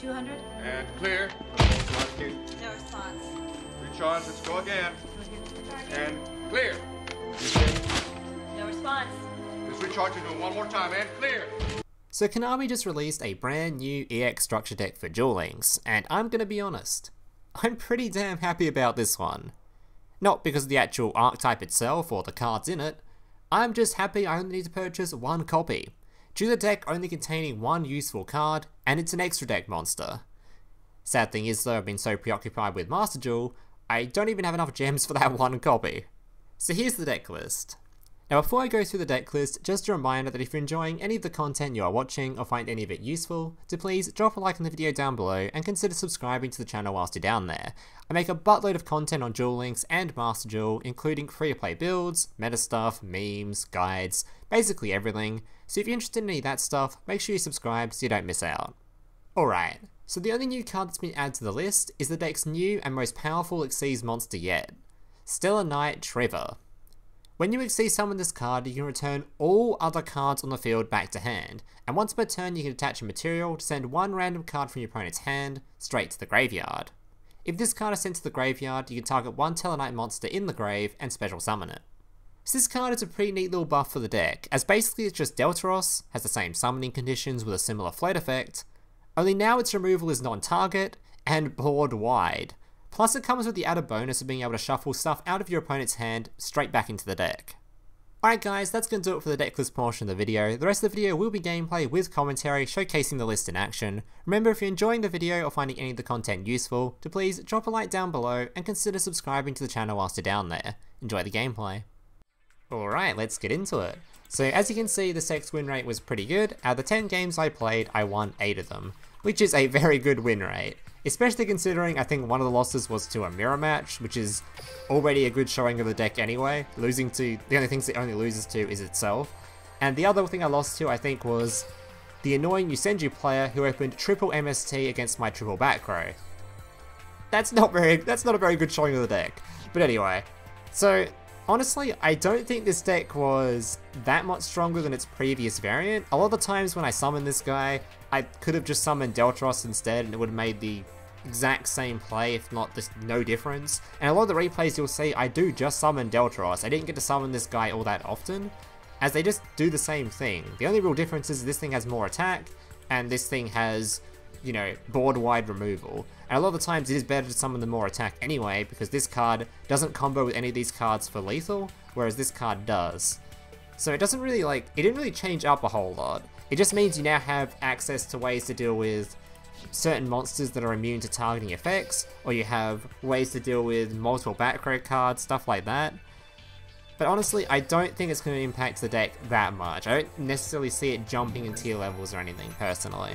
200. And clear. No response. Recharge, let's go again. And clear. No response. Let's recharge and do it one more time, and clear. So Konami just released a brand new EX structure deck for Duel Links, and I'm gonna be honest, I'm pretty damn happy about this one. Not because of the actual archetype itself or the cards in it, I'm just happy I only need to purchase one copy, due to the deck only containing one useful card, and it's an extra deck monster. Sad thing is though, I've been so preoccupied with Master Duel, I don't even have enough gems for that one copy. So here's the deck list. Now before I go through the deck list, just a reminder that if you're enjoying any of the content you are watching or find any of it useful, to please drop a like on the video down below and consider subscribing to the channel whilst you're down there. I make a buttload of content on Duel Links and Master Duel, including free-to-play builds, meta stuff, memes, guides, basically everything, so if you're interested in any of that stuff, make sure you subscribe so you don't miss out. Alright, so the only new card that's been added to the list is the deck's new and most powerful Xyz monster yet, Stellarknight Triverr. When you Xyz summon this card, you can return all other cards on the field back to hand, and once per turn you can attach a material to send one random card from your opponent's hand straight to the graveyard. If this card is sent to the graveyard, you can target one Tellarknight monster in the grave and special summon it. So this card is a pretty neat little buff for the deck, as basically it's just Delteros, has the same summoning conditions with a similar float effect, only now its removal is non-target and board wide. Plus it comes with the added bonus of being able to shuffle stuff out of your opponent's hand straight back into the deck. Alright guys, that's going to do it for the deck list portion of the video. The rest of the video will be gameplay with commentary showcasing the list in action. Remember, if you're enjoying the video or finding any of the content useful, to please drop a like down below and consider subscribing to the channel whilst you're down there. Enjoy the gameplay. Alright, let's get into it. So as you can see, the deck's win rate was pretty good. Out of the 10 games I played, I won 8 of them, which is a very good win rate. Especially considering I think one of the losses was to a mirror match, which is already a good showing of the deck anyway. Losing to, the only things it only loses to is itself. And the other thing I lost to I think was the annoying Yusenju player who opened triple MST against my triple back row. That's not a very good showing of the deck. But anyway, so honestly, I don't think this deck was that much stronger than its previous variant. A lot of the times when I summoned this guy, I could have just summoned Delteros instead and it would have made the exact same play, if not just no difference. And a lot of the replays you'll see, I do just summon Delteros. I didn't get to summon this guy all that often, as they just do the same thing. The only real difference is this thing has more attack, and this thing has, you know, board-wide removal. And a lot of the times it is better to summon the more attack anyway, because this card doesn't combo with any of these cards for lethal, whereas this card does. So it doesn't really it didn't really change up a whole lot. It just means you now have access to ways to deal with certain monsters that are immune to targeting effects, or you have ways to deal with multiple back row cards, stuff like that. But honestly, I don't think it's going to impact the deck that much. I don't necessarily see it jumping in tier levels or anything, personally.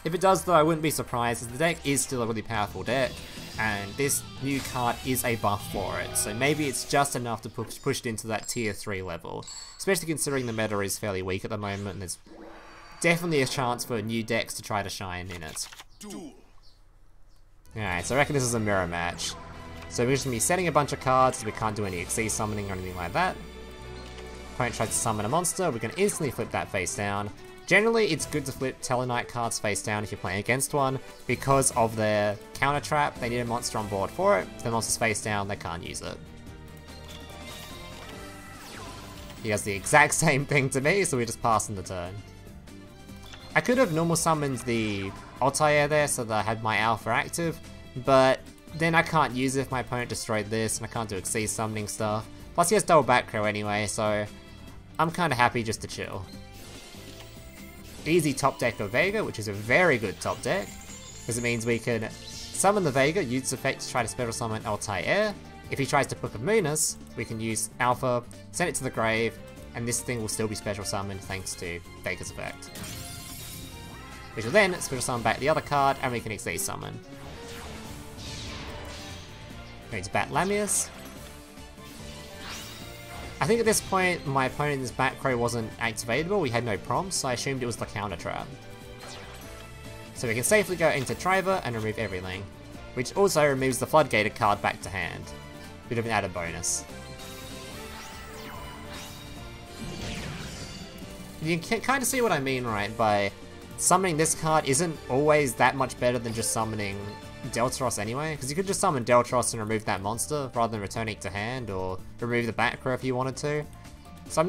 If it does though, I wouldn't be surprised, as the deck is still a really powerful deck, and this new card is a buff for it, so maybe it's just enough to push it into that tier 3 level, especially considering the meta is fairly weak at the moment, and there's definitely a chance for new decks to try to shine in it. Alright, so I reckon this is a mirror match. So we're just going to be setting a bunch of cards, so we can't do any Xyz summoning or anything like that. Opponent tries to summon a monster, we can instantly flip that face down. Generally, it's good to flip Tellarknight cards face down if you're playing against one, because of their counter trap. They need a monster on board for it. If the monster's face down, they can't use it. He does the exact same thing to me, so we're just passing the turn. I could have normal summoned the Altair there so that I had my Alpha active, but then I can't use it if my opponent destroyed this, and I can't do Xyz summoning stuff. Plus he has double back row anyway, so I'm kind of happy just to chill. Easy top deck of Vega, which is a very good top deck, because it means we can summon the Vega, use its effect to try to special summon Altair. If he tries to Book of Moonus, we can use Alpha, send it to the grave, and this thing will still be special summoned thanks to Vega's effect. Which will then special summon back the other card, and we can Xyz summon. Going to Batlamyus. I think at this point, my opponent's back row wasn't activatable, we had no prompts, so I assumed it was the counter trap. So we can safely go into Triverr and remove everything, which also removes the Floodgate card back to hand. Bit of an added bonus. You can kind of see what I mean, right, by summoning this card isn't always that much better than just summoning Delteros anyway, because you could just summon Delteros and remove that monster rather than returning it to hand, or remove the back row if you wanted to. So I'm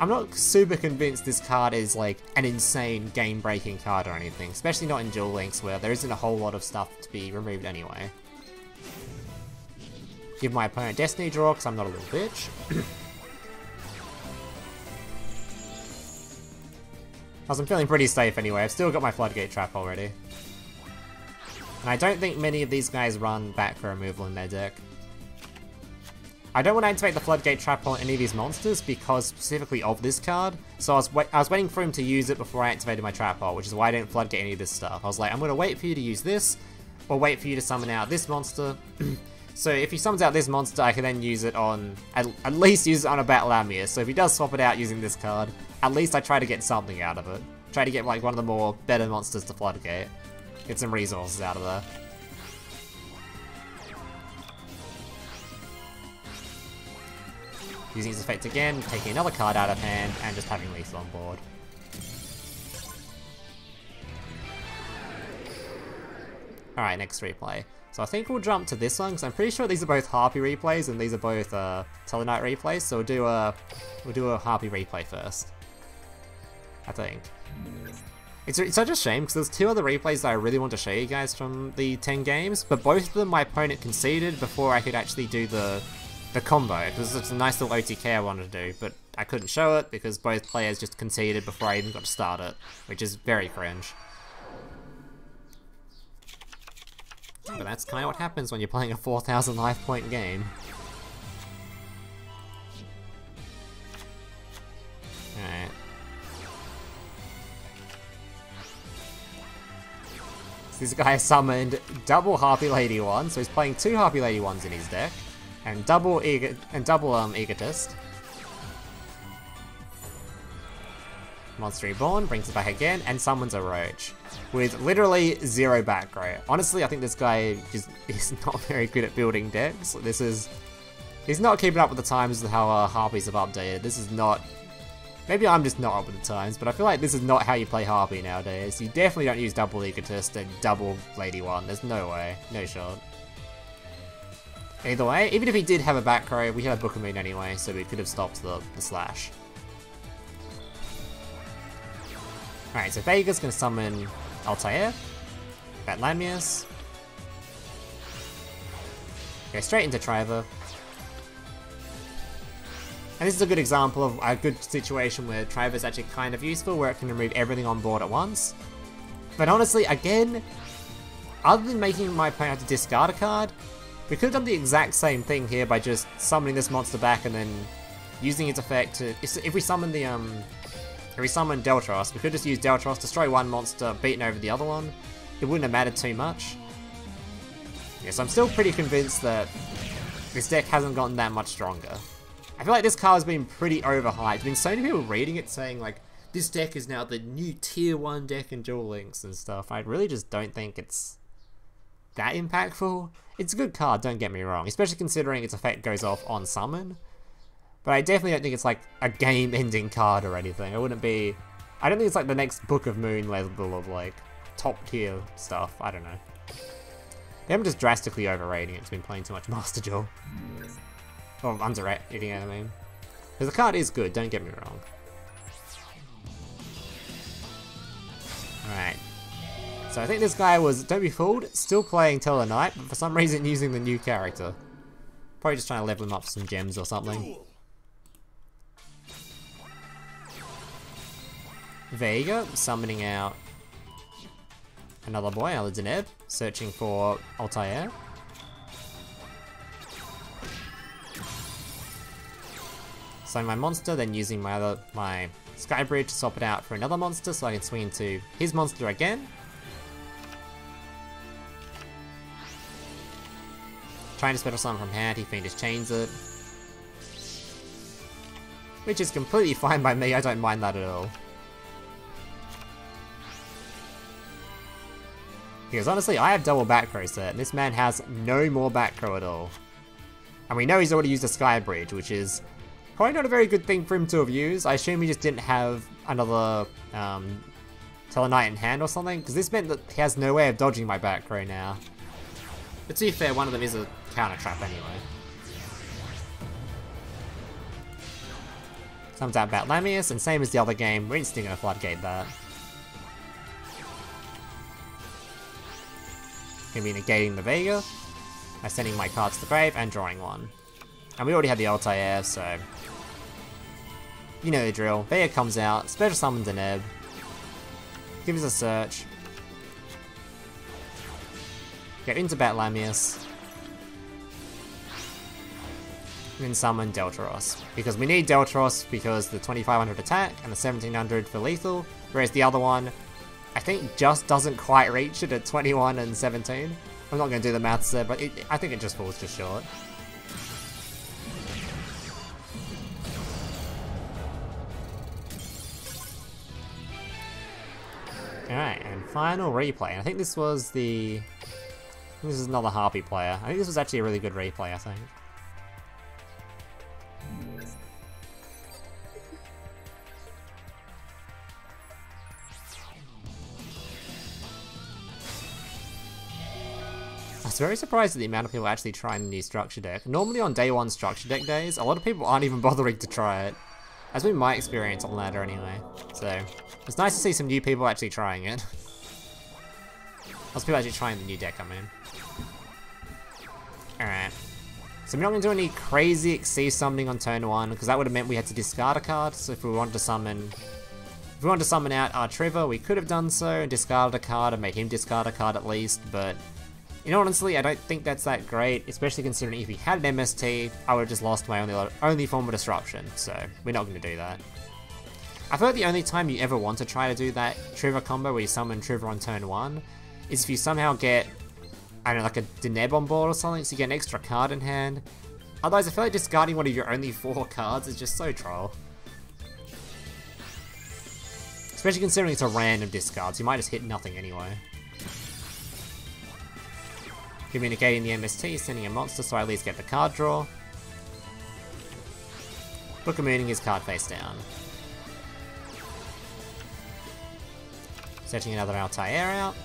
not super convinced this card is like an insane game-breaking card or anything, especially not in Duel Links where there isn't a whole lot of stuff to be removed anyway. Give my opponent Destiny draw because I'm not a little bitch. I'm feeling pretty safe anyway, I've still got my Floodgate trap already. And I don't think many of these guys run back row removal in their deck. I don't want to activate the Floodgate trap on any of these monsters because specifically of this card, so I was waiting for him to use it before I activated my trap hole, which is why I didn't Floodgate any of this stuff. I was like, I'm going to wait for you to use this, or wait for you to summon out this monster. So if he summons out this monster, I can then use it on, at least use it on a Batlamyus. So if he does swap it out using this card, at least I try to get something out of it. Try to get like one of the more better monsters to Floodgate. Get some resources out of there. Using his effect again, taking another card out of hand, and just having lethal on board. Alright, next replay. So I think we'll jump to this one, because I'm pretty sure these are both Harpy Replays, and these are both Tellarknight Replays, so we'll do a Harpy Replay first. I think. It's such a shame, because there's two other replays that I really want to show you guys from the 10 games, but both of them my opponent conceded before I could actually do the combo, because it's a nice little OTK I wanted to do, but I couldn't show it because both players just conceded before I even got to start it, which is very cringe. But that's kind of what happens when you're playing a 4,000 life point game. Alright. So this guy summoned double Harpy Lady 1, so he's playing 2 Harpy Lady 1s in his deck. And double Egotist. Monster Reborn brings it back again and summons a Roach with literally 0 back row. Honestly, I think this guy just is not very good at building decks. He's not keeping up with the times with how Harpies have updated. This is not. Maybe I'm just not up with the times, but I feel like this is not how you play Harpy nowadays. You definitely don't use double Egotist and double Lady 1. There's no way, no shot. Either way, even if he did have a back row, we had a Book of Moon anyway, so we could have stopped the slash. Alright, so Vega's going to summon Altair, Batlamyus, go straight into Triverr. And this is a good example of a good situation where Triverr is actually kind of useful, where it can remove everything on board at once. But honestly, again, other than making my opponent have to discard a card, we could have done the exact same thing here by just summoning this monster back and then using its effect to... If we summon the, if we summon Delteros, we could just use Delteros, destroy one monster, beating over the other one. It wouldn't have mattered too much. Yeah, so I'm still pretty convinced that this deck hasn't gotten that much stronger. I feel like this card has been pretty overhyped. There's been so many people reading it saying, like, this deck is now the new tier 1 deck in Duel Links and stuff. I really just don't think it's that impactful. It's a good card, don't get me wrong, especially considering its effect goes off on summon. But I definitely don't think it's like a game-ending card or anything. It wouldn't be... I don't think it's like the next Book of Moon level of like top-tier stuff. I don't know. Maybe I'm just drastically overrating it. It's been playing too much Master Duel. Or underrating it, I mean. Because the card is good, don't get me wrong. Alright. So I think this guy was, don't be fooled, still playing Tellarknight, but for some reason using the new character. Probably just trying to level him up some gems or something. Vega, summoning out another boy, another Deneb, searching for Altair. Summon my monster, then using my Skybridge to swap it out for another monster so I can swing into his monster again. Trying to special summon from hand, he Fiendish Chains it. Which is completely fine by me, I don't mind that at all. Because honestly, I have double back row set, and this man has no more back row at all. And we know he's already used a Skybridge, which is probably not a very good thing for him to have used. I assume he just didn't have another Tellarknight in hand or something, because this meant that he has no way of dodging my back row now. But to be fair, one of them is a counter trap anyway. Comes out Batlamyus, and same as the other game, we're instantly going to Floodgate that. Going to be negating the Vega by sending my card to the grave and drawing one. And we already had the Altair, so you know the drill. Vega comes out, special summon Deneb, gives us a search, get into Batlamyus, and then summon Delteros. Because we need Delteros because the 2500 attack and the 1700 for lethal, whereas the other one I think just doesn't quite reach it at 21 and 17. I'm not going to do the maths there, but I think it just falls just short. Alright, and final replay. I think this was the... This is another Harpy player. I think this was actually a really good replay, I think. I was very surprised at the amount of people actually trying the new structure deck. Normally on day one structure deck days, a lot of people aren't even bothering to try it. That's been my experience on ladder anyway. So, it's nice to see some new people actually trying it. Lots of people actually trying the new deck, I mean. Alright. So we're not going to do any crazy Exceed summoning on turn 1, because that would have meant we had to discard a card. So if we wanted to summon... If we wanted to summon out our Triverr, we could have done so and discarded a card and made him discard a card at least, but... You know, honestly, I don't think that's that great, especially considering if he had an MST, I would have just lost my only form of disruption, so we're not going to do that. I feel like the only time you ever want to try to do that Triverr combo where you summon Triverr on turn 1 is if you somehow get, I don't know, like a Deneb on board or something, so you get an extra card in hand. Otherwise, I feel like discarding one of your only 4 cards is just so troll. Especially considering it's a random discard, so you might just hit nothing anyway. Communicating the MST, sending a monster so I at least get the card draw. Book of Mooning his card face down. Searching another Altair out.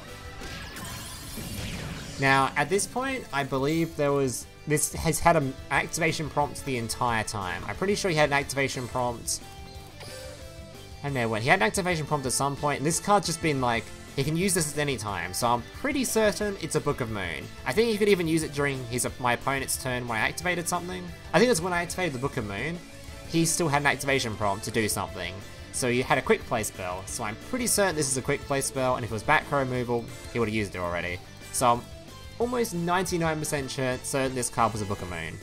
Now, at this point, I believe there was... This has had an activation prompt the entire time. I'm pretty sure he had an activation prompt... I don't know when. He had an activation prompt at some point, and this card's just been like... He can use this at any time, so I'm pretty certain it's a Book of Moon. I think he could even use it during my opponent's turn when I activated something. I think it's when I activated the Book of Moon, he still had an activation prompt to do something. So he had a quick play spell, so I'm pretty certain this is a quick play spell, and if it was back row removal, he would have used it already. So I'm almost 99% certain this card was a Book of Moon.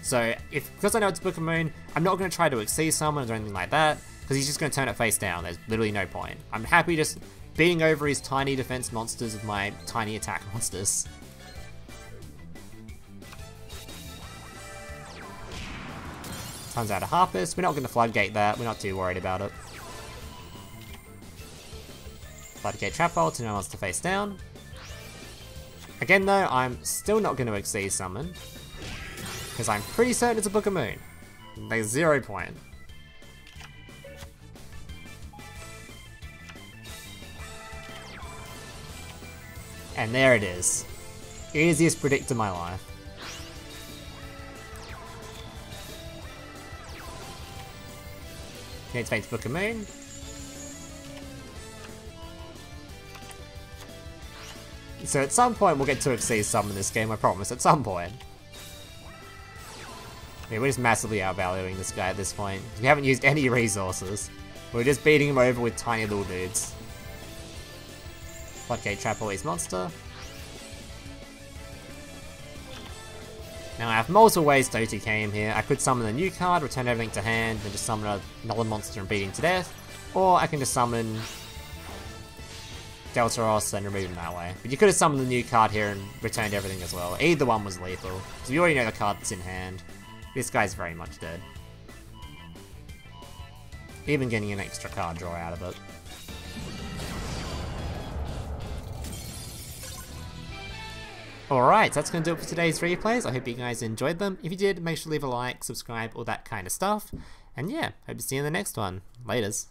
So, because I know it's Book of Moon, I'm not going to try to Exceed summon or anything like that, because he's just going to turn it face down. There's literally no point. I'm happy just beating over his tiny defense monsters with my tiny attack monsters. Comes out a Harpist. We're not going to Floodgate that. We're not too worried about it. Floodgate Trap Hole to no monster face down. Again though, I'm still not going to Exceed summon, because I'm pretty certain it's a Book of Moon. There's 0 point. And there it is. Easiest predict of my life. Activates Book of Moon. So at some point we'll get to Exceed summon this game, I promise, at some point. Yeah, we're just massively outvaluing this guy at this point. We haven't used any resources. We're just beating him over with tiny little dudes. Floodgate Trap Hole monster. Now I have multiple ways to OTK him here. I could summon a new card, return everything to hand, and just summon another monster and beat him to death. Or I can just summon Delteros and remove him that way. But you could have summoned the new card here and returned everything as well. Either one was lethal. So you already know the card that's in hand. This guy's very much dead. Even getting an extra card draw out of it. Alright, that's going to do it for today's replays. I hope you guys enjoyed them. If you did, make sure to leave a like, subscribe, all that kind of stuff. And yeah, hope to see you in the next one. Laters.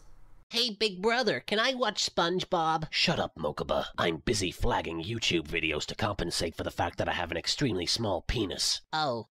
Hey, big brother, can I watch SpongeBob? Shut up, Mokuba. I'm busy flagging YouTube videos to compensate for the fact that I have an extremely small penis. Oh.